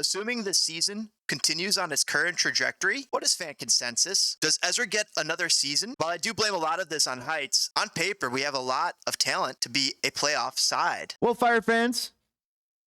Assuming this season continues on its current trajectory, what is fan consensus? Does Ezra get another season? While I do blame a lot of this on Heights, on paper, we have a lot of talent to be a playoff side. Well, Fire fans,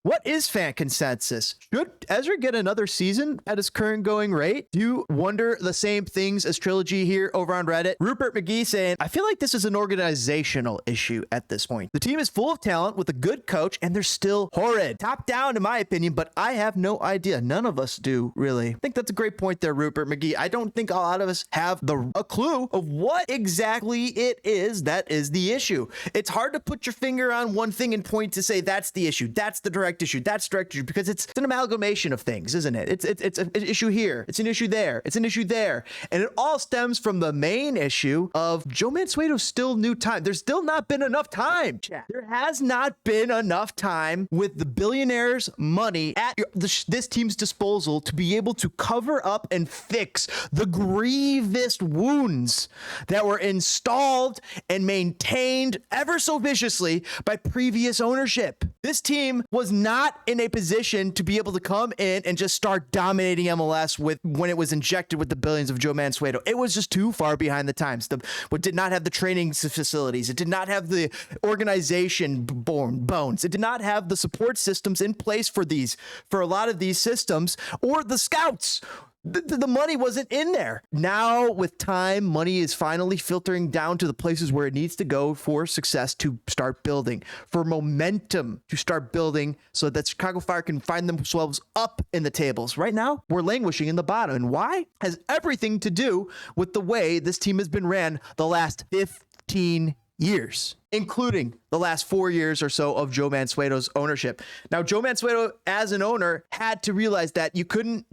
what is fan consensus? Should Ezra get another season at his current going rate? Do you wonder the same things as Trilogy here over on Reddit? Rupert McGee saying, I feel like this is an organizational issue at this point. The team is full of talent with a good coach, and they're still horrid. Top down, in my opinion, but I have no idea. None of us do, really. I think that's a great point there, Rupert McGee. I don't think a lot of us have a clue of what exactly it is that is the issue. It's hard to put your finger on one thing and point to say that's the issue, that's the direct issue, that's direct issue, because it's an amalgamation of things, isn't it? It's an issue here, it's an issue there, it's an issue there, and it all stems from the main issue of Joe Mansueto still new time. There's still not been enough time. There has not been enough time with the billionaires' money at this team's disposal to be able to cover up and fix the grievous wounds that were installed and maintained ever so viciously by previous ownership. This team was not in a position to be able to come in and just start dominating MLS when it was injected with the billions of Joe Mansueto. It was just too far behind the times. It did not have the training facilities. It did not have the organization bones. It did not have the support systems in place for a lot of these systems, or the scouts. The money wasn't in there. Now, with time, money is finally filtering down to the places where it needs to go for success to start building, for momentum to start building, so that Chicago Fire can find themselves up in the tables. Right now, we're languishing in the bottom. And why? It has everything to do with the way this team has been ran the last 15 years, including the last 4 years or so of Joe Mansueto's ownership. Now, Joe Mansueto, as an owner, had to realize that you couldn't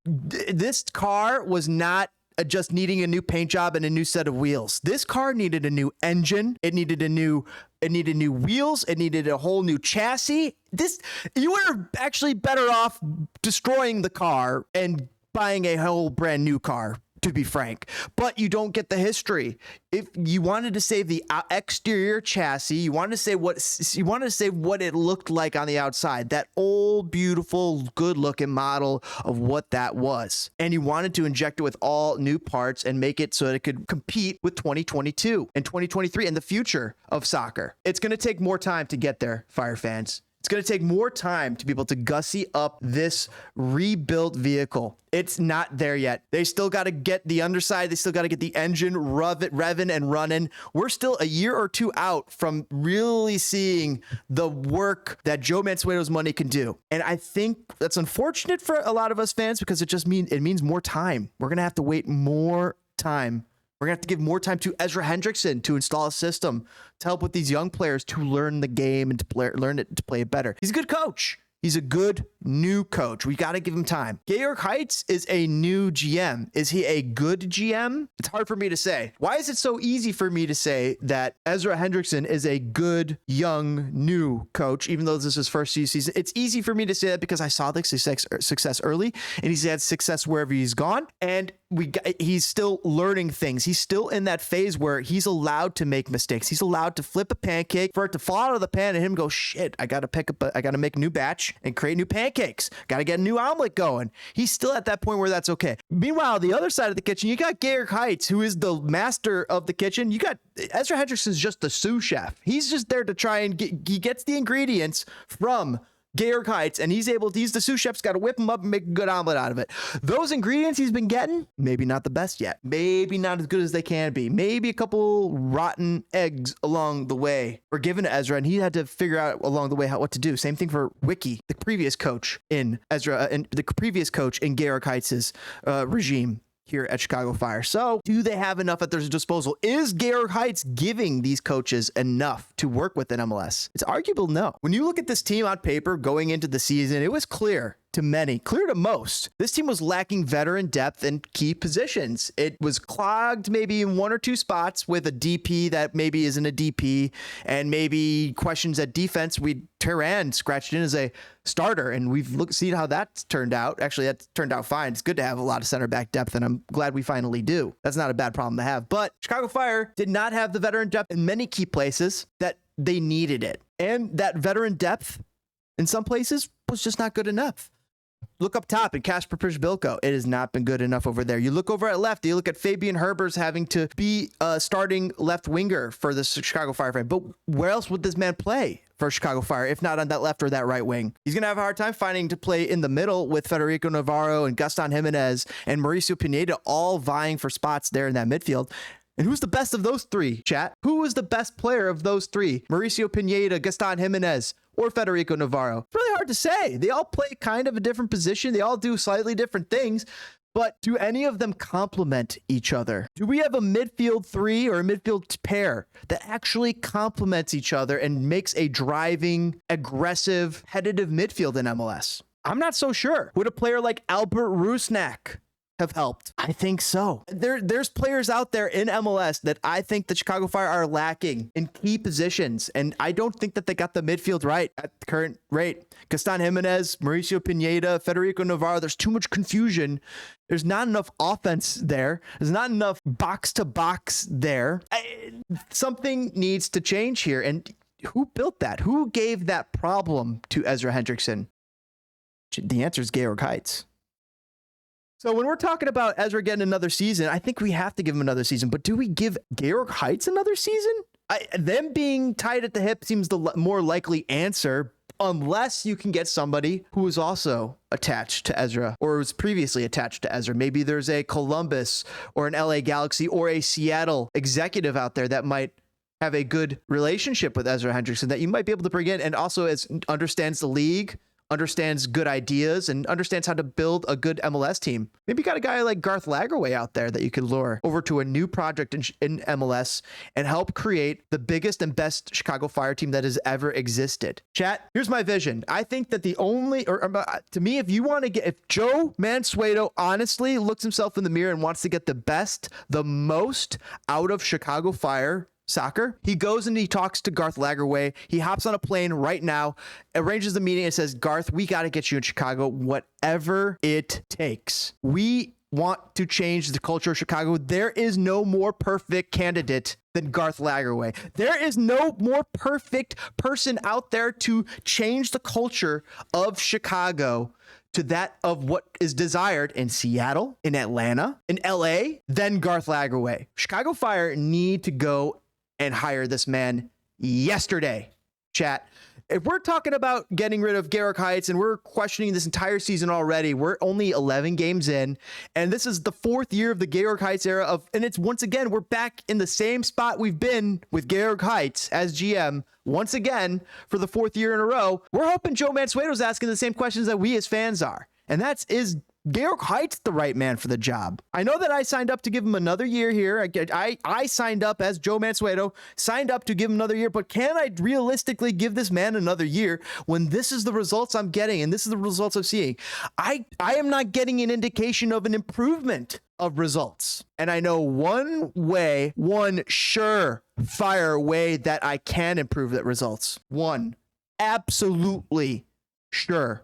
this car was not just needing a new paint job and a new set of wheels. This car needed a new engine. It needed new wheels. It needed a whole new chassis. You were actually better off destroying the car and buying a whole brand new car, to be frank. But you don't get the history. If you wanted to save the exterior chassis, you wanted to say what it looked like on the outside, that old, beautiful, good-looking model of what that was, and you wanted to inject it with all new parts and make it so that it could compete with 2022 and 2023 and the future of soccer. It's going to take more time to get there, Fire fans. It's going to take more time to be able to gussy up this rebuilt vehicle. It's not there yet. They still got to get the underside. They still got to get the engine revving and running. We're still a year or two out from really seeing the work that Joe Mansueto's money can do. And I think that's unfortunate for a lot of us fans, because it means more time. We're going to have to wait more time. We're going to have to give more time to Ezra Hendrickson to install a system to help with these young players to learn the game and to learn it to play it better. He's a good coach. He's a good new coach. We got to give him time. Georg Heitz is a new GM. Is he a good GM? It's hard for me to say. Why is it so easy for me to say that Ezra Hendrickson is a good, young, new coach, even though this is his first season? It's easy for me to say that because I saw the success early, and he's had success wherever he's gone. And he's still learning things. He's still in that phase where he's allowed to make mistakes. He's allowed to flip a pancake, for it to fall out of the pan and him go, shit, I got to make a new batch and create new pancakes. Got to get a new omelet going. He's still at that point where that's okay. Meanwhile, the other side of the kitchen, you got Georg Heitz, who is the master of the kitchen. You got Ezra Hendrickson's just the sous chef. He's just there to try and he gets the ingredients from Georg Heitz, and he's the sous chef's got to whip them up and make a good omelet out of it. Those ingredients he's been getting, maybe not the best yet. Maybe not as good as they can be. Maybe a couple rotten eggs along the way were given to Ezra, and he had to figure out along the way what to do. Same thing for Wiki, the previous coach in Ezra, and the previous coach in Georg Heitz's regime here at Chicago Fire. So do they have enough at their disposal? Is Georg Heitz giving these coaches enough to work with in MLS? It's arguable no. When you look at this team on paper going into the season, it was clear to many, clear to most, this team was lacking veteran depth in key positions. It was clogged maybe in one or two spots with a DP that maybe isn't a DP, and maybe questions at defense. Tehran scratched in as a starter, and we've seen how that's turned out. Actually, that turned out fine. It's good to have a lot of center back depth, and I'm glad we finally do. That's not a bad problem to have. But Chicago Fire did not have the veteran depth in many key places that they needed it. And that veteran depth in some places was just not good enough. look up top at Kasper Przybyłko. It has not been good enough over there. You look over at left, you look at Fabian Herbers having to be a starting left winger for the Chicago Fire frame. But where else would this man play for Chicago Fire, if not on that left or that right wing? He's going to have a hard time finding to play in the middle with Federico Navarro and Gaston Jimenez and Mauricio Pineda all vying for spots there in that midfield. And who's the best of those three, chat? Who is the best player of those three? Mauricio Pineda, Gaston Jimenez, or Federico Navarro? It's really hard to say. They all play kind of a different position. They all do slightly different things. But do any of them complement each other? Do we have a midfield three or a midfield pair that actually complements each other and makes a driving, aggressive, competitive midfield in MLS? I'm not so sure. Would a player like Albert Rusnak have helped? I think so. There's players out there in MLS that I think the Chicago Fire are lacking in key positions, and I don't think that they got the midfield right at the current rate. Gaston Jimenez, Mauricio Pineda, Federico Navarro, there's too much confusion. There's not enough offense there. There's not enough box-to-box there. Something needs to change here, and who built that? Who gave that problem to Ezra Hendrickson? The answer is Georg Heitz. So when we're talking about Ezra getting another season, I think we have to give him another season. But do we give Georg Heitz another season? Them being tied at the hip seems the more likely answer, unless you can get somebody who is also attached to Ezra or was previously attached to Ezra. Maybe there's a Columbus or an LA Galaxy or a Seattle executive out there that might have a good relationship with Ezra Hendrickson that you might be able to bring in, and also understands the league, understands good ideas, and understands how to build a good MLS team. Maybe you got a guy like Garth Lagerwey out there that you could lure over to a new project in MLS and help create the biggest and best Chicago Fire team that has ever existed. Chat, here's my vision. I think that to me, if Joe Mansueto honestly looks himself in the mirror and wants to get the most out of Chicago Fire soccer, he goes and he talks to Garth Lagerwey. He hops on a plane right now, arranges the meeting, and says, Garth, we got to get you in Chicago, whatever it takes. We want to change the culture of Chicago. There is no more perfect candidate than Garth Lagerwey. There is no more perfect person out there to change the culture of Chicago to that of what is desired in Seattle, in Atlanta, in LA, than Garth Lagerwey. Chicago Fire need to go and hire this man yesterday. Chat, if we're talking about getting rid of Georg Heitz and we're questioning this entire season already, we're only 11 games in, and this is the 4th year of the Georg Heitz era and it's once again, we're back in the same spot we've been with Georg Heitz as GM once again for the 4th year in a row. We're hoping Joe Mansueto's asking the same questions that we as fans are. And is Georg Heitz the right man for the job? I know that I signed up to give him another year here. I signed up as Joe Mansueto, signed up to give him another year, but can I realistically give this man another year when this is the results I'm getting and this is the results I'm seeing? I am not getting an indication of an improvement of results. And I know one surefire way that I can improve that results. One, absolutely sure.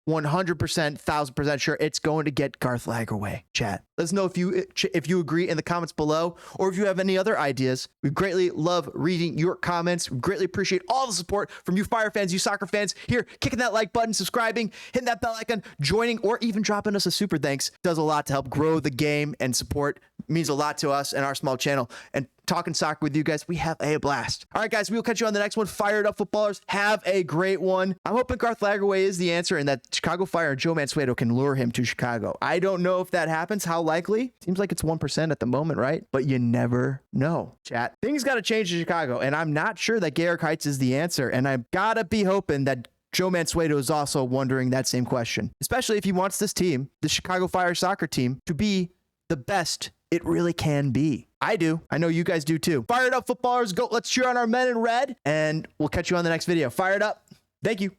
100%, 1000% sure it's going to get Garth Lagerwey. Chat, let us know if you agree in the comments below, or if you have any other ideas. We greatly love reading your comments. We greatly appreciate all the support from you Fire fans, you soccer fans here, kicking that like button, subscribing, hitting that bell icon, joining, or even dropping us a super thanks. Does a lot to help grow the game, and support means a lot to us and our small channel. And talking soccer with you guys, we have a blast. All right, guys, we will catch you on the next one. Fired up footballers, have a great one. I'm hoping Garth Lagerwey is the answer and that Chicago Fire and Joe Mansueto can lure him to Chicago. I don't know if that happens. How likely? Seems like it's 1% at the moment, right? But you never know. Chat, things got to change in Chicago, and I'm not sure that Georg Heitz is the answer, and I've got to be hoping that Joe Mansueto is also wondering that same question, especially if he wants this team, the Chicago Fire soccer team, to be the best it really can be. I do. I know you guys do too. Fired up footballers, go. Let's cheer on our men in red, and we'll catch you on the next video. Fired up. Thank you.